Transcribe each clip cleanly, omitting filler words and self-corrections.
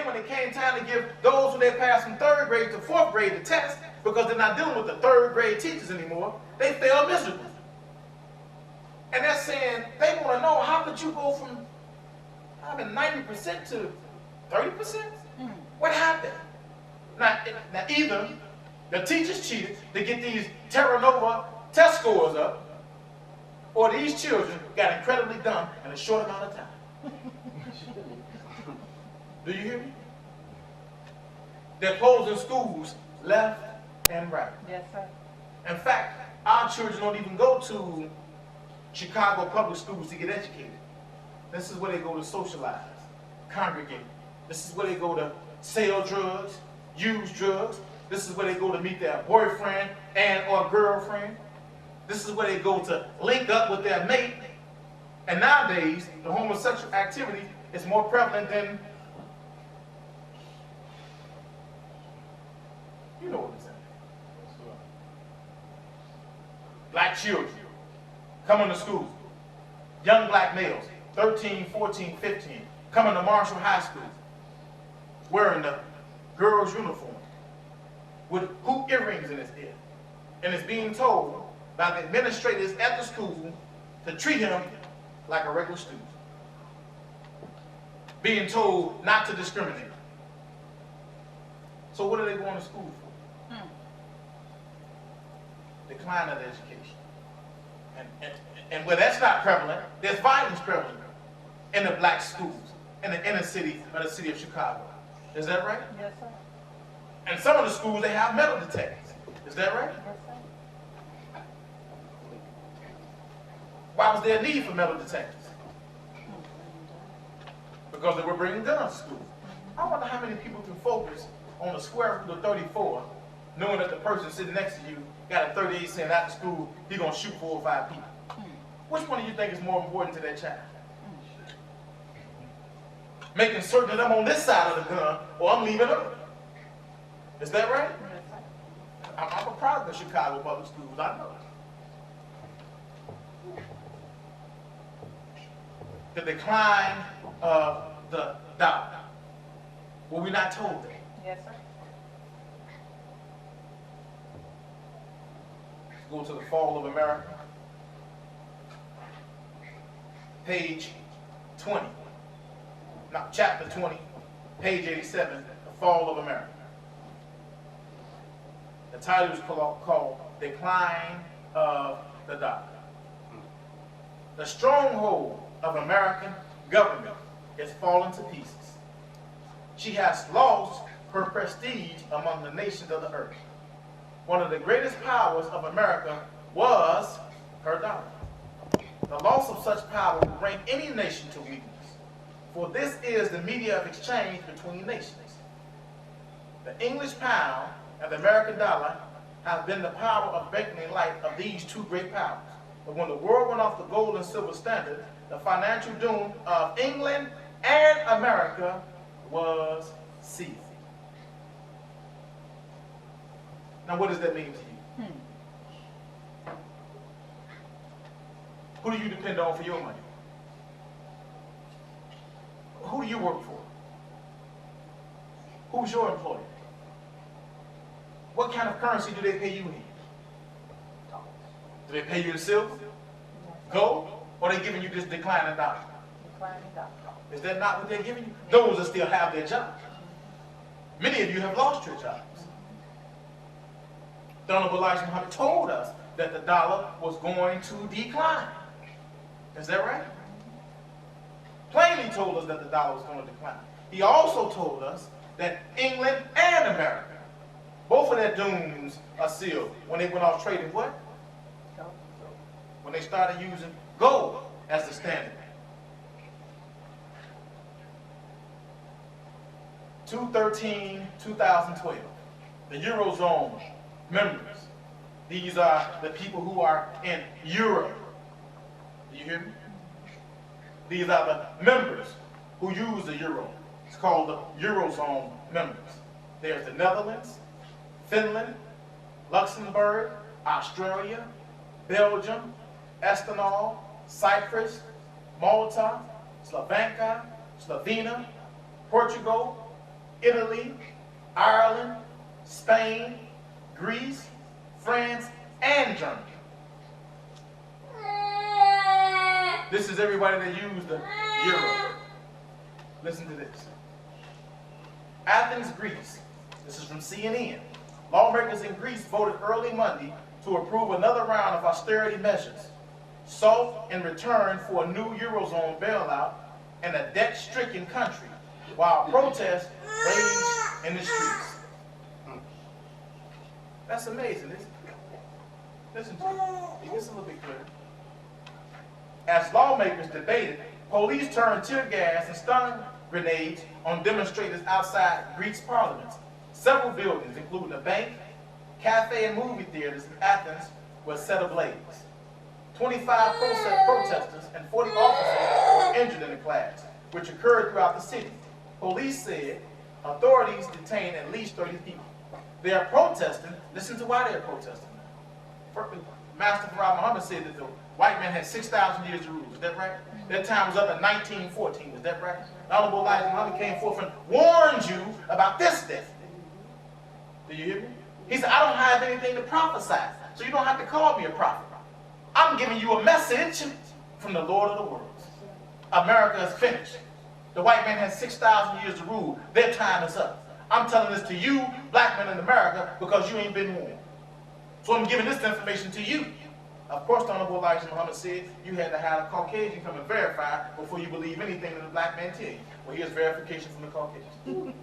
then when it came time to give those who they passed from 3rd grade to 4th grade the test, because they're not dealing with the 3rd grade teachers anymore, they failed miserably. And they're saying, they want to know, how could you go from 90% to 30%? What happened? Now, either the teachers cheated to get these Terra Nova test scores up, or these children got incredibly dumb in a short amount of time. Do you hear me? They're closing schools left and right. Yes, sir. In fact, our children don't even go to Chicago public schools to get educated. This is where they go to socialize, congregate. This is where they go to sell drugs, use drugs. This is where they go to meet their boyfriend and or girlfriend. This is where they go to link up with their mate. And nowadays, the homosexual activity is more prevalent than, you know what I'm saying. Black children coming to school. Young black males, 13, 14, 15, coming to Marshall High School, wearing the girls' uniform with hoop earrings in his ear. And is being told by the administrators at the school to treat him like a regular student. Being told not to discriminate. So what are they going to school for? Decline of education. And where that's not prevalent, there's violence prevalent in the black schools, in the inner city of the city of Chicago. Is that right? Yes, sir. And some of the schools, they have metal detectors. Is that right? Yes, sir. Why was there a need for metal detectors? Because they were bringing guns to school. I wonder how many people can focus on the square root of 34, knowing that the person sitting next to you got a 38 saying after school, he's going to shoot 4 or 5 people. Which one do you think is more important to that child? Making certain that I'm on this side of the gun or I'm leaving early. Is that right? I'm a product of Chicago public schools, I know. The decline of the dollar. Were we not told that? Yes, sir. Go to the fall of America. Page 20. Not chapter 20, page 87, the fall of America. The title is called Decline of the Dollar. The stronghold of American government is falling to pieces. She has lost her prestige among the nations of the earth. One of the greatest powers of America was her dollar. The loss of such power will bring any nation to weakness, for this is the media of exchange between nations. The English pound and the American dollar have been the power of beckoning light of these two great powers. But when the world went off the gold and silver standard, the financial doom of England and America was sealed. Now, what does that mean to you? Who do you depend on for your money? Who do you work for? Who's your employer? What kind of currency do they pay you in? Do they pay you in silver, gold, or are they giving you this declining dollar? Declining dollar. Is that not what they're giving you? Those that still have their jobs. Many of you have lost your jobs. The Honorable Elijah Muhammad told us that the dollar was going to decline. Is that right? Plainly told us that the dollar was going to decline. He also told us that England and America, both of their dooms are sealed when they went off trading what? When they started using gold as the standard. 2/13/2012, the Eurozone members. These are the people who are in Europe. Do you hear me? These are the members who use the euro. It's called the Eurozone members. There's the Netherlands, Finland, Luxembourg, Australia, Belgium, Estonia, Cyprus, Malta, Slovenia, Slovenia, Portugal, Italy, Ireland, Spain, Greece, France, and Germany. This is everybody that used the euro. Listen to this. Athens, Greece. This is from CNN. Lawmakers in Greece voted early Monday to approve another round of austerity measures, sought in return for a new Eurozone bailout in a debt-stricken country, while protests raged in the streets. That's amazing, isn't it? Listen to it. It gets a little bit clearer. As lawmakers debated, police turned tear gas and stun grenades on demonstrators outside Greece's parliament. Several buildings, including a bank, cafe, and movie theaters in Athens, were set ablaze. 25 protesters and 40 officers were injured in the clash, which occurred throughout the city. Police said authorities detained at least 30 people. They are protesting. Listen to why they are protesting. Master Farad Muhammad said that the white man had 6,000 years to rule. Is that right? That time was up in 1914. Is that right? The Honorable Elijah Muhammad came forth and warned you about this day. Do you hear me? He said, I don't have anything to prophesy, so you don't have to call me a prophet. I'm giving you a message from the Lord of the worlds. America is finished. The white man has 6,000 years to rule. Their time is up. I'm telling this to you, black men in America, because you ain't been warned. So I'm giving this information to you. Of course, the Honorable Elijah Muhammad said you had to have a Caucasian come and verify before you believe anything that the black man tell you. Well, here's verification from the Caucasian.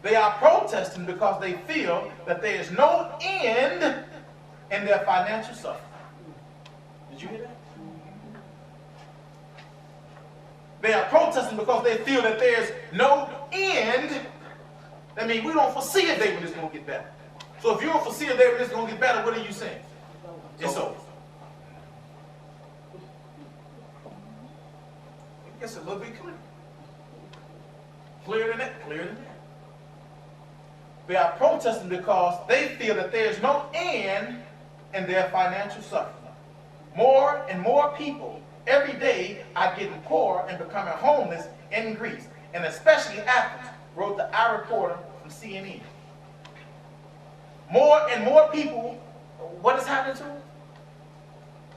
They are protesting because they feel that there is no end in their financial suffering. Did you hear that? They are protesting because they feel that there's no end. That means we don't foresee a day when it's going to get better. So if you don't foresee a day when it's going to get better, what are you saying? It's over. It gets a little bit clear. Clearer than that, clearer than that. They are protesting because they feel that there is no end in their financial suffering. More and more people every day are getting poorer and becoming homeless in Greece, and especially Athens, wrote the I reporter from CNN. More and more people, what is happening to them?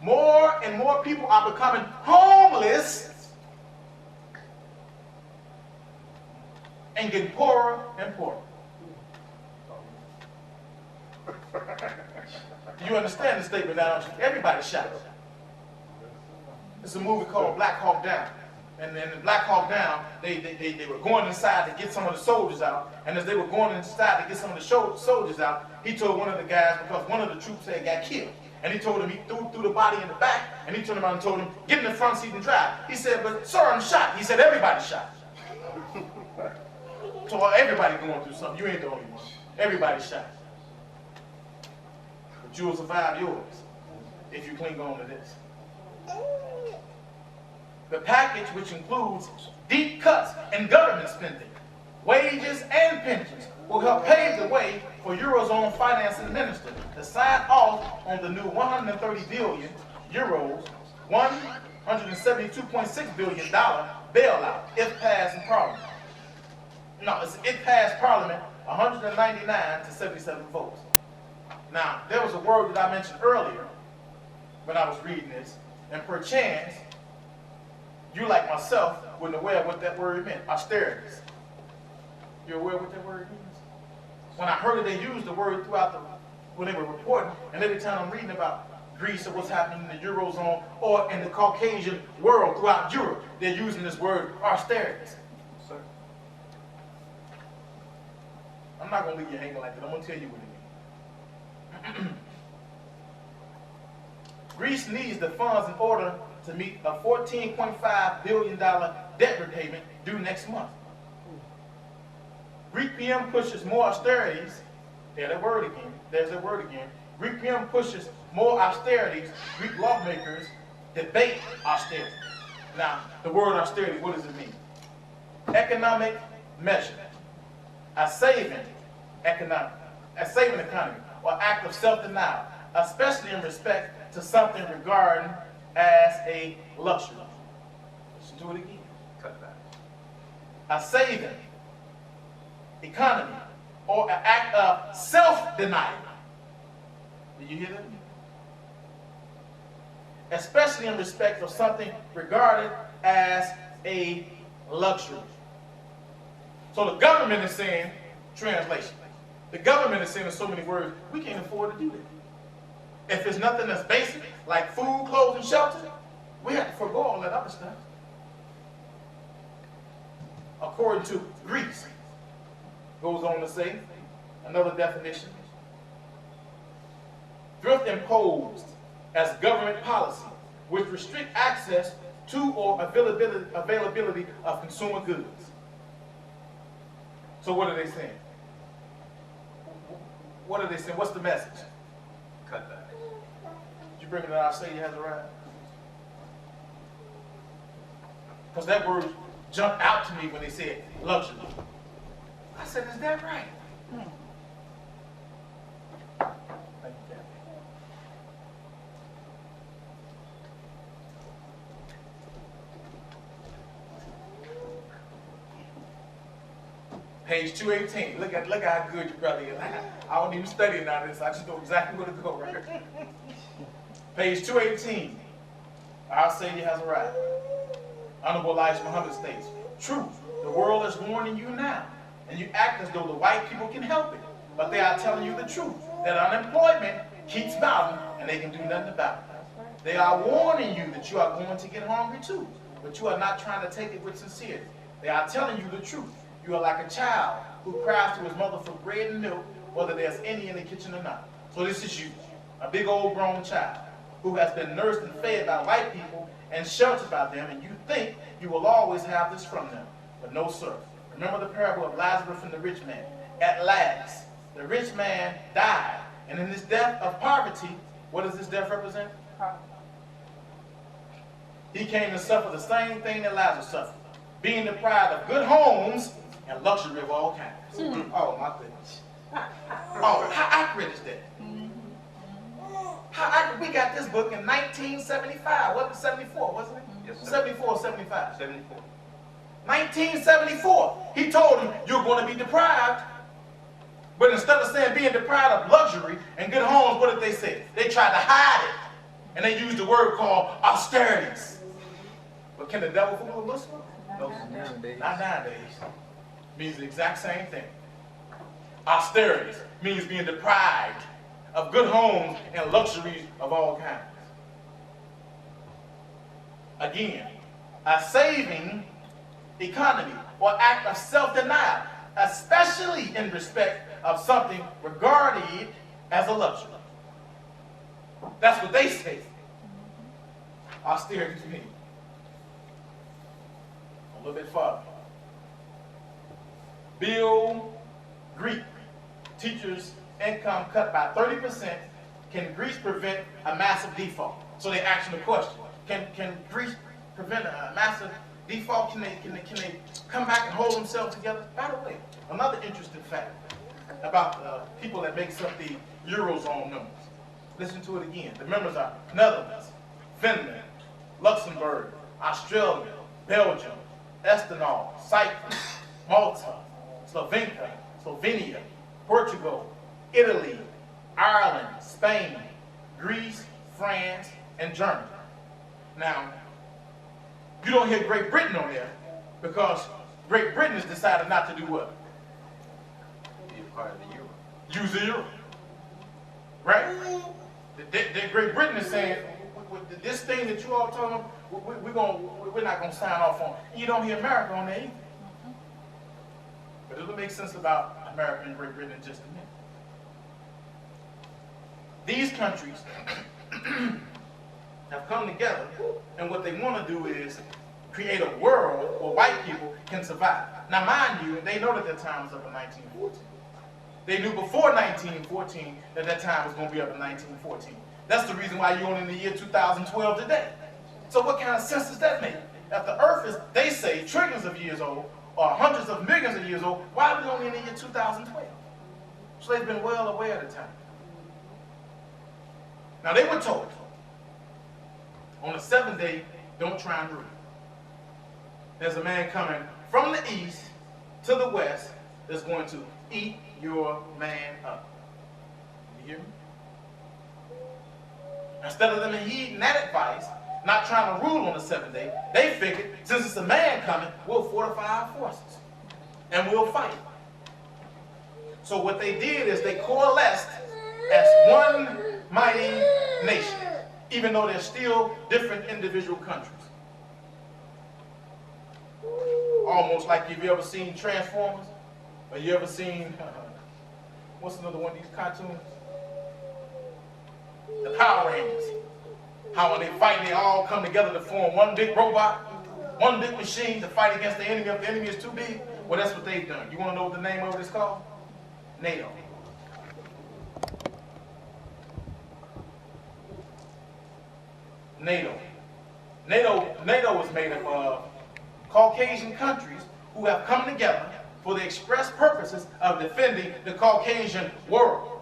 More and more people are becoming homeless and getting poorer and poorer. You understand the statement now, don't you? Everybody shouts. It's a movie called Black Hawk Down. And then in Black Hawk Down, they were going inside to get some of the soldiers out. And as they were going inside to get some of the soldiers out, he told one of the guys, because one of the troops had got killed. And he told him, he threw the body in the back, and he turned around and told him, get in the front seat and drive. He said, but sir, I'm shot. He said, everybody shot. So everybody going through something. You ain't the only one. Everybody shot. But you will survive yours if you cling on to this. The package, which includes deep cuts in government spending, wages, and pensions, will help pave the way for Eurozone financing minister to sign off on the new 130 billion euros, $172.6 billion bailout if passed in Parliament. No, it passed Parliament 199 to 77 votes. Now, there was a word that I mentioned earlier when I was reading this, and perchance, you like myself wouldn't aware of what that word meant, austerities. You aware of what that word means? When I heard it, they used the word throughout when they were reporting, and every time I'm reading about Greece or what's happening in the Eurozone or in the Caucasian world throughout Europe, they're using this word austerities. Sir. I'm not going to leave you hanging like that. I'm going to tell you what it means. Greece needs the funds in order to meet a $14.5 billion debt repayment due next month. Greek PM pushes more austerities. There's that word again. There's that word again. Greek PM pushes more austerities. Greek lawmakers debate austerity. Now, the word austerity, what does it mean? Economic measure. A saving economy, or act of self-denial, especially in respect to something regarded as a luxury. Listen to it again. a saving, economy, or an act of self-denial. Did you hear that? Especially in respect of something regarded as a luxury. So the government is saying, translation, the government is saying in so many words, we can't afford to do that. If it's nothing that's basic, like food, clothes, and shelter, we have to forego all that other stuff. According to Greece, goes on to say, another definition, thrift imposed as government policy which restrict access to or availability of consumer goods. So what are they saying? What are they saying? What's the message? Cut back. Did you bring it out? Say you has a right? Because that word jumped out to me when they said luxury. I said, is that right? Thank you, Captain. Page 218. Look how good your brother is. I don't even study none of this. I just know exactly where to go, right? Page 218. I'll say he has a right. Honorable Elijah Muhammad states, truth, the world is warning you now, and you act as though the white people can help it. But they are telling you the truth, that unemployment keeps mounting, and they can do nothing about it. They are warning you that you are going to get hungry too, but you are not trying to take it with sincerity. They are telling you the truth. You are like a child who cries to his mother for bread and milk, whether there's any in the kitchen or not. So this is you, a big old grown child, who has been nursed and fed by white people and sheltered by them, and you think you will always have this from them. But no, sir. Remember the parable of Lazarus and the rich man. At last, the rich man died, and in his death of poverty, what does his death represent? He came to suffer the same thing that Lazarus suffered, being deprived of good homes and luxury of all kinds. Oh, my goodness. Oh, how accurate is that? How accurate? We got this book in 1975. Wasn't it 74, wasn't it? Yes, sir. 74 or 75? 74. 1974. He told him, you're going to be deprived. But instead of saying being deprived of luxury and good homes, what did they say? They tried to hide it. And they used a word called austerities. But can the devil fool a Muslim? No. Not nowadays. Means the exact same thing. Austerities means being deprived of good homes and luxuries of all kinds. Again, a saving economy or act of self-denial, especially in respect of something regarded as a luxury. That's what they say. Austerities mean. A little bit farther. Bill Greek, teachers' income cut by 30%. Can Greece prevent a massive default? So they ask the question: Can Greece prevent a massive default? Can they come back and hold themselves together? By the way, another interesting fact about people that makes up the Eurozone members. Listen to it again. The members are Netherlands, Finland, Luxembourg, Australia, Belgium, Estonia, Cyprus, Malta, Slovenia, Portugal, Italy, Ireland, Spain, Greece, France, and Germany. Now, you don't hear Great Britain on there because Great Britain has decided not to do what? Be a part of the euro. Use the euro. Right? Great Britain is saying, this thing that you all talking about, we're not going to sign off on. You don't hear America on there either. But it'll make sense about America and Great Britain in just a minute. These countries have come together, and what they want to do is create a world where white people can survive. Now, mind you, they know that their time was up in 1914. They knew before 1914 that their time was going to be up in 1914. That's the reason why you're only in the year 2012 today. So what kind of sense does that make? If the earth is, they say, trillions of years old, or hundreds of millions of years old, why are we only in the year 2012? So they've been well aware of the time. Now they were told, on the seventh day, don't try and breathe. There's a man coming from the east to the west that's going to eat your man up. You hear me? Instead of them heeding that advice, not trying to rule on the seventh day, they figured, since it's a man coming, we'll fortify our forces and we'll fight. So what they did is they coalesced as one mighty nation, even though they're still different individual countries. Almost like, if you ever seen Transformers, or you ever seen, what's another one of these cartoons? The Power Rangers. How when they fight, they all come together to form one big robot, one big machine to fight against the enemy. If the enemy is too big, well, that's what they've done. You want to know what the name of it is called? NATO. NATO is made up of Caucasian countries who have come together for the express purposes of defending the Caucasian world.